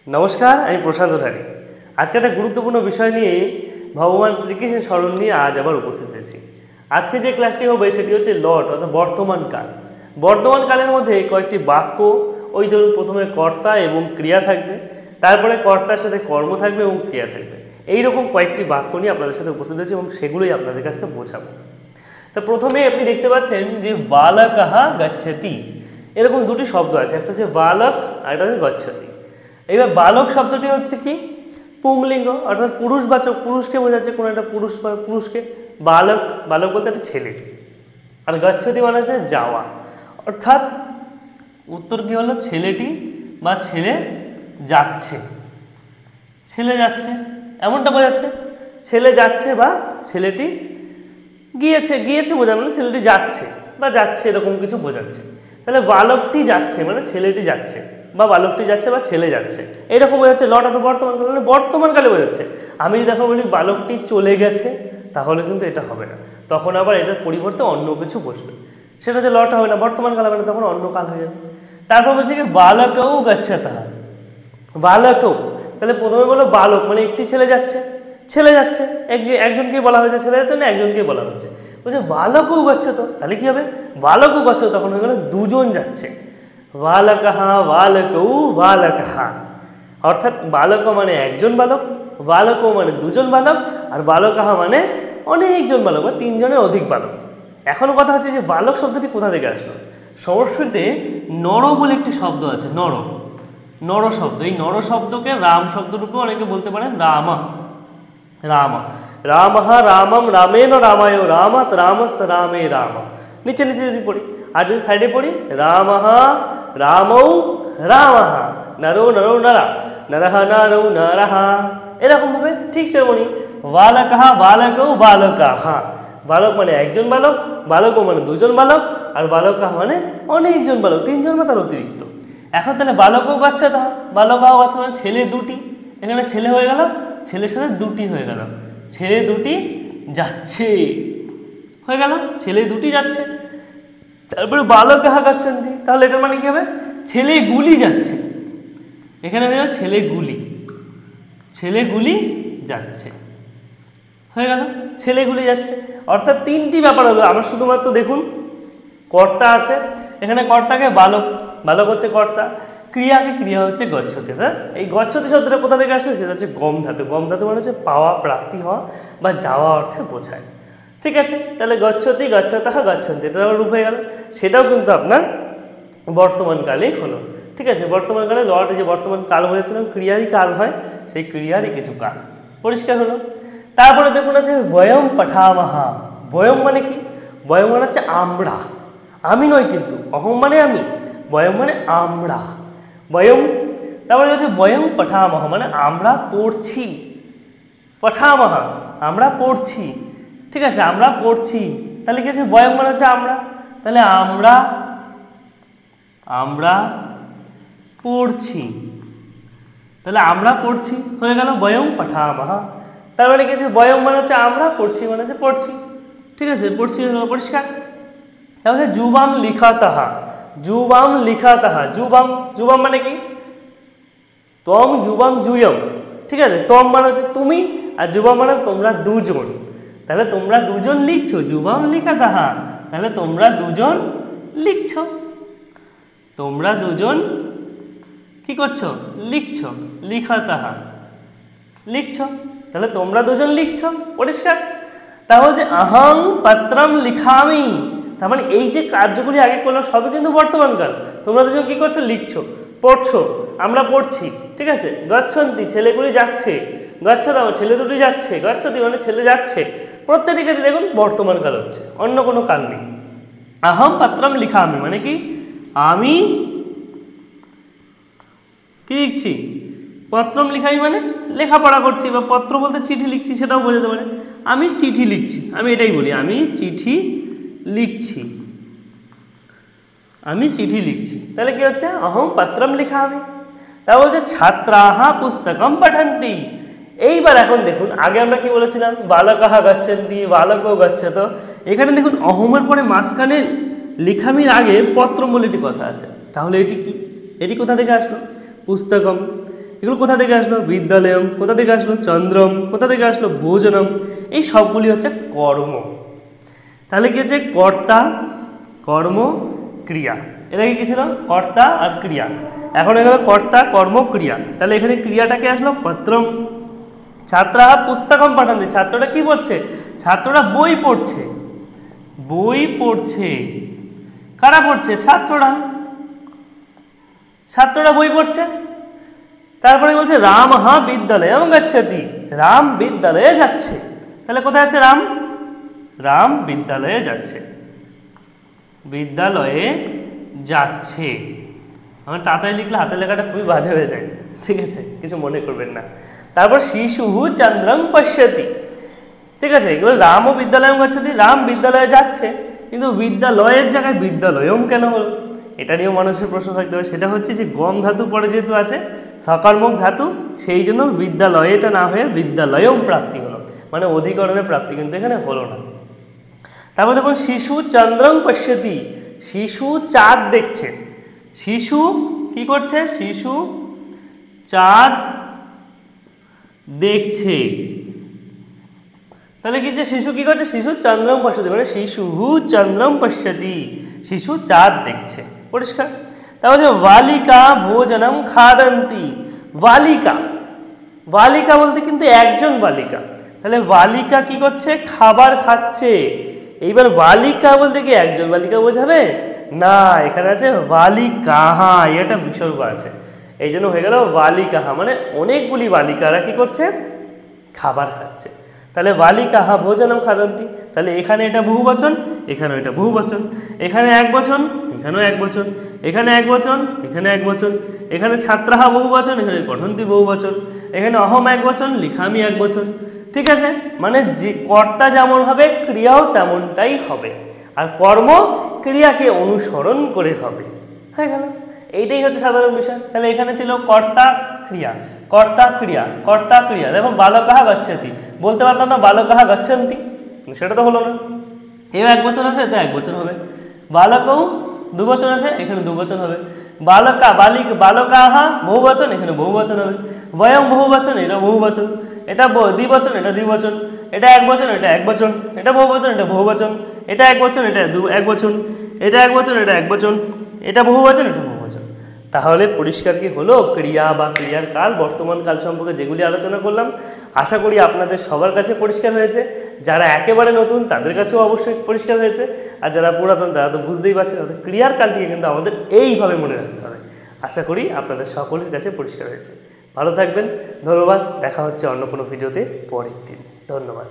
नमस्कार আমি প্রশান্ত ধারী আজকে একটা গুরুত্বপূর্ণ বিষয় নিয়ে ভগবান শ্রীকৃষ্ণের স্মরণ নিয়ে আজ আবার উপস্থিত হয়েছি। আজকে যে ক্লাসটি হবে সেটি হচ্ছে লট অর্থাৎ বর্তমান কাল। বর্তমান কালের মধ্যে কয়েকটি বাক্য, ওই ধরুন প্রথমে কর্তা এবং ক্রিয়া থাকবে, তারপরে কর্তার সাথে কর্ম থাকবে এবং ক্রিয়া থাকবে। এইরকম কয়েকটি বাক্য নিয়ে আপনাদের সাথে উপস্থিত হয়েছে এবং সেগুলোই আপনাদের কাছে বোঝাবো। তো প্রথমে আপনি দেখতে পাচ্ছেন যে বালকঃ গচ্ছতি, এরকম দুটি শব্দ আছে, একটা হচ্ছে বালক আর একটা হচ্ছে গচ্ছতি। এবার বালক শব্দটি হচ্ছে কি পুংলিঙ্গ অর্থাৎ পুরুষবাচক, পুরুষকে বোঝাচ্ছে, কোনো একটা পুরুষ বা পুরুষকে। বালক বালক বলতে একটা ছেলে। আর গচ্ছতি মানে হচ্ছে যাওয়া, অর্থাৎ উত্তর কি হলো, ছেলেটি বা ছেলে যাচ্ছে, ছেলে যাচ্ছে এমনটা বোঝাচ্ছে। ছেলে যাচ্ছে বা ছেলেটি গিয়েছে, গিয়েছে বোঝানো মানে ছেলেটি যাচ্ছে বা যাচ্ছে, এরকম কিছু বোঝাচ্ছে। তাহলে বালকটি যাচ্ছে মানে ছেলেটি যাচ্ছে, বা বালকটি যাচ্ছে বা ছেলে যাচ্ছে, এরকম বোঝাচ্ছে। লটা তো বর্তমান কালে, মানে বর্তমানকালে বোঝাচ্ছে। আমি যদি এখন বলি বালকটি চলে গেছে, তাহলে কিন্তু এটা হবে না, তখন আবার এটার পরিবর্তে অন্য কিছু বসবে, সেটা হচ্ছে লটা হবে না, বর্তমান কাল হবে না, তখন অন্য কাল হয়ে যাবে। তারপর বলছে কি বালকও গচ্ছতঃ, বালকও, তাহলে প্রথমে বলো বালক মানে একটি ছেলে যাচ্ছে, ছেলে যাচ্ছে, একজনকেই বলা হয়েছে, ছেলে যাচ্ছে না একজনকেই বলা হয়েছে। বলছে বালকও গচ্ছত, তাহলে কি হবে, বালকও গচ্ছত, তখন হয়ে গেল দুজন যাচ্ছে। বালকঃ বালকৌ বালকঃ, অর্থাৎ বালক মানে একজন বালক, বালকও মানে দুজন বালক, আর বালকঃ মানে অনেকজন বালক বা তিনজনের অধিক বালক। এখন কথা হচ্ছে যে বালক শব্দটি কোথা থেকে আসলো। সংস্কৃতে নর বলে একটি শব্দ আছে, নর, নর শব্দ। এই নর শব্দকে রাম শব্দরূপে অনেকে বলতে পারেন রামা, রাম, রামঃ রামম রামেণ রামায় রামাৎ রামস রামে রাম। নিচে নিচে যদি পড়ি, আর যদি সাইডে পড়ি রামঃ রামৌ রামঃ নরো নরো নরা নরঃ নরৌ নরঃ, এরকমভাবে ঠিক সেরকমই বালকঃ বালকৌ বালকাঃ, বালক মানে একজন বালক, বালকও মানে দুজন বালক, আর বালকঃ মানে অনেকজন বালক, তিনজন বা তার অতিরিক্ত। এখন তাহলে বালকও গচ্ছতঃ, বালকও গচ্ছতঃ মানে ছেলে দুটি, এখানে ছেলে হয়ে গেল, ছেলের সাথে দুটি হয়ে গেল, ছেলে দুটি যাচ্ছে হয়ে গেল, ছেলে দুটি যাচ্ছে। তারপরে বালকঃ গচ্ছন্তি, তাহলে এটা মানে কি হবে, ছেলেগুলি যাচ্ছে, এখানে হয়ে গেল ছেলেগুলি, ছেলেগুলি যাচ্ছে হয়ে গেল, ছেলেগুলি যাচ্ছে। অর্থাৎ তিনটি ব্যাপার হলো। আমরা শুধুমাত্র দেখুন কর্তা আছে, এখানে কর্তাকে বালক, বালক হচ্ছে কর্তা, ক্রিয়াকে ক্রিয়া হচ্ছে গচ্ছতি। হ্যাঁ, এই গচ্ছতি শব্দটা কোথা থেকে আসে, সেটা হচ্ছে গম ধাতু। গম ধাতু মানে হচ্ছে পাওয়া, প্রাপ্তি হওয়া বা যাওয়া অর্থে বোঝায়। ঠিক আছে, তাহলে গচ্ছতি গচ্ছতঃ গচ্ছন্তি, এটা রূপ হয়ে গেল, সেটাও কিন্তু আপনার বর্তমানকালেই হলো। ঠিক আছে, বর্তমানকালে লটে যে বর্তমান কাল বলেছিলাম ক্রিয়ারই কাল হয়, সেই ক্রিয়ারই কিছু কাল পরিষ্কার হলো। তারপরে দেখুন আছে বয়ম পঠামহ, বয়ম মানে কি, বয়ম মানে হচ্ছে আমরা, আমি নয় কিন্তু, অহম মানে আমি, বয়ম মানে আমরা, বয়ম। তারপরে হচ্ছে বয়ম পঠামহ মানে আমরা পড়ছি, পঠামহ আমরা পড়ছি। ঠিক আছে, আমরা পড়ছি, তাহলে কি আছে বয়ম মানে হচ্ছে আমরা, তাহলে আমরা, আমরা পড়ছি, তাহলে আমরা পড়ছি হয়ে গেল বয়ম পঠামহ। তার মানে কি আছে বয়ম মানে হচ্ছে আমরা, পড়ছি মানে হচ্ছে পড়ছি। ঠিক আছে, পড়ছি হয়ে গেল পরিষ্কার। তাহলে যুবাম লিখাতঃ, যুবাম লিখাতঃ, যুবাম, যুবাম মানে কি তম যুবাম জুয়ম। ঠিক আছে, তম মানে হচ্ছে তুমি, আর যুবাম মানে তোমরা দুজন, তাহলে তোমরা দুজন লিখছো, যুবাম লিখাতঃ, তাহলে তোমরা দুজন লিখছো, তোমরা দুজন কি করছো, লিখছো, লিখাতঃ লিখছো, তাহলে তোমরা দুজন লিখছো পরিষ্কার। তাহলে হচ্ছে অহং পত্রম লিখামি, তার মানে এই যে কার্যগুলি আগে করলাম সবই কিন্তু বর্তমানকাল। তোমরা দুজন কি করছো, লিখছো, পড়ছো, আমরা পড়ছি। ঠিক আছে, গচ্ছন্তি ছেলেগুলি যাচ্ছে, গচ্ছতঃ ছেলে দুটি যাচ্ছে, গচ্ছতি মানে ছেলে যাচ্ছে, প্রত্যেকটি ক্ষেত্রে দেখুন বর্তমান কাল হচ্ছে, অন্য কোনো কাল নেই। অহম পত্রম লিখামি মানে কি আমি কি লিখছি, পত্রম লিখাই মানে লেখাপড়া করছি, বা পত্র বলতে চিঠি লিখছি, সেটাও বোঝাতে পারে। আমি চিঠি লিখছি, আমি এটাই বলি, আমি চিঠি লিখছি, আমি চিঠি লিখছি, তাহলে কি হচ্ছে অহম পত্রম লিখামি। তা বলছে ছাত্রাহ পুস্তকম পঠন্তি। এইবার এখন দেখুন, আগে আমরা কি বলেছিলাম বালকঃ গচ্ছন্তি, বালকও গচ্ছত, এখানে দেখুন অহমের পরে মাঝখানে লিখামির আগে পত্রম বলে একটি কথা আছে, তাহলে এটি কি, এটি কোথা থেকে আসলো, পুস্তকম, এগুলো কোথা থেকে আসলো? বিদ্যালয়ম কোথা থেকে আসলো? চন্দ্রম কোথা থেকে আসলো? ভোজনম। এই সবগুলি হচ্ছে কর্ম। তাহলে কি হচ্ছে? কর্তা, কর্ম, ক্রিয়া। এটা কি ছিল? কর্তা আর ক্রিয়া। এখন এগুলো কর্তা, কর্ম, ক্রিয়া। তাহলে এখানে ক্রিয়াটাকে আসলো পত্রম। ছাত্রা পুস্তকম পাঠান্তি, ছাত্রটা কি পড়ছে? ছাত্ররা বই পড়ছে। বই পড়ছে। কারা পড়ছে? ছাত্ররা। ছাত্ররা বই পড়ছে। তারপরে বলছে রাম বিদ্যালয়ে গচ্ছতি, রাম বিদ্যালয়ে যাচ্ছে। তাহলে কোথায় আছে রাম? রাম বিদ্যালয়ে যাচ্ছে। বিদ্যালয়ে যাচ্ছে। আমার তাড়াতাড়ি লিখলে হাতের লেখাটা খুবই বাজে হয়ে যায়, ঠিক আছে, কিছু মনে করবেন না। তারপর শিশু চন্দ্রং পশ্যতি, ঠিক আছে। এগুলো রামও বিদ্যালয়ম গচ্ছতি, রাম বিদ্যালয়ে যাচ্ছে, কিন্তু বিদ্যালয়ের জায়গায় বিদ্যালয়ম কেন হলো? এটা নিয়েও মানুষের প্রশ্ন থাকতে পারে। সেটা হচ্ছে যে গম ধাতু পরে যেহেতু আছে, সকর্মক ধাতু, সেই জন্য বিদ্যালয়টা না হয়ে বিদ্যালয়ম প্রাপ্তি হলো, মানে অধিকরণের প্রাপ্তি কিন্তু এখানে হলো না। তারপর দেখুন শিশু চন্দ্রং পশ্যতি, শিশু চাঁদ দেখছে। শিশু কি করছে? শিশু চাঁদ দেখছে। তাহলে কি যে শিশু কি করছে? শিশু চন্দ্রম পশ্যতি, মানে শিশু চন্দ্রম পশ্যতি, শিশু চাঁদ দেখছে। পরিষ্কার। তাহলে বালিকা ভোজনম খাদন্তি, বালিকা, বালিকা বলতে কিন্তু একজন বালিকা। তাহলে বালিকা কি করছে? খাবার খাচ্ছে। এইবার বালিকা বলতে কি একজন বালিকা বোঝাবে? না, এখানে আছে বালিকাহা, এটা বিসর্গ আছে, এই জন্য হয়ে গেল বালিকাহা, মানে অনেকগুলি বালিকারা কি করছে? খাবার খাচ্ছে। তাহলে বালিকাহা ভোজনম খাদন্তি। তাহলে এখানে এটা বহুবচন, এখানেও এটা বহুবচন। এখানে এক বচন, এখানেও এক বচন, এখানে এক বচন, এখানে এক বচন। এখানে ছাত্রাহা বহুবচন, এখানে পঠন্তি বহুবচন। এখানে অহম এক বচন, লিখামি এক বচন। ঠিক আছে, মানে যে কর্তা যেমন হবে ক্রিয়াও তেমনটাই হবে, আর কর্ম ক্রিয়াকে অনুসরণ করে হবে। হয়ে গেল, এইটাই হচ্ছে সাধারণ বিষয়। তাহলে এখানে ছিল কর্তা ক্রিয়া, কর্তা ক্রিয়া, কর্তা ক্রিয়া। দেখো বালকাহা গচ্ছতি, বলতে পারতাম না বালকাহা গচ্ছন্তি, সেটা তো হলো না। এবার এক বচন আছে, এতে এক বচন হবে। বালকও দু বচন আছে, এখানে দু বচন হবে। বালকা বালকাহা বহুবচন, এখানে বহুবচন হবে। বয়ং বহুবচন, এটা বহুবচন। এটা দ্বিবচন, এটা দ্বিবচন। এটা এক বচন, এটা এক বচন। এটা বহুবচন, এটা বহুবচন। এটা এক বচন, এটা এক বচন। এটা এক বচন, এটা এক বচন। এটা বহুবচন, এটা বহুবচন। তাহলে পরিষ্কার কি হলো? ক্রিয়া বা ক্রিয়ার কাল, বর্তমান কাল সম্পর্কে যেগুলি আলোচনা করলাম, আশা করি আপনাদের সবার কাছে পরিষ্কার হয়েছে। যারা একেবারে নতুন তাদের কাছেও অবশ্যই পরিষ্কার হয়েছে, আর যারা পুরাতন তারা তো বুঝতেই পারছে। তাদের ক্রিয়ার কালটিকে কিন্তু আমাদের এইভাবে মনে রাখতে হবে। আশা করি আপনাদের সকলের কাছে পরিষ্কার হয়েছে। ভালো থাকবেন, ধন্যবাদ। দেখা হচ্ছে অন্য কোনো ভিডিওতে পরের দিন। ধন্যবাদ।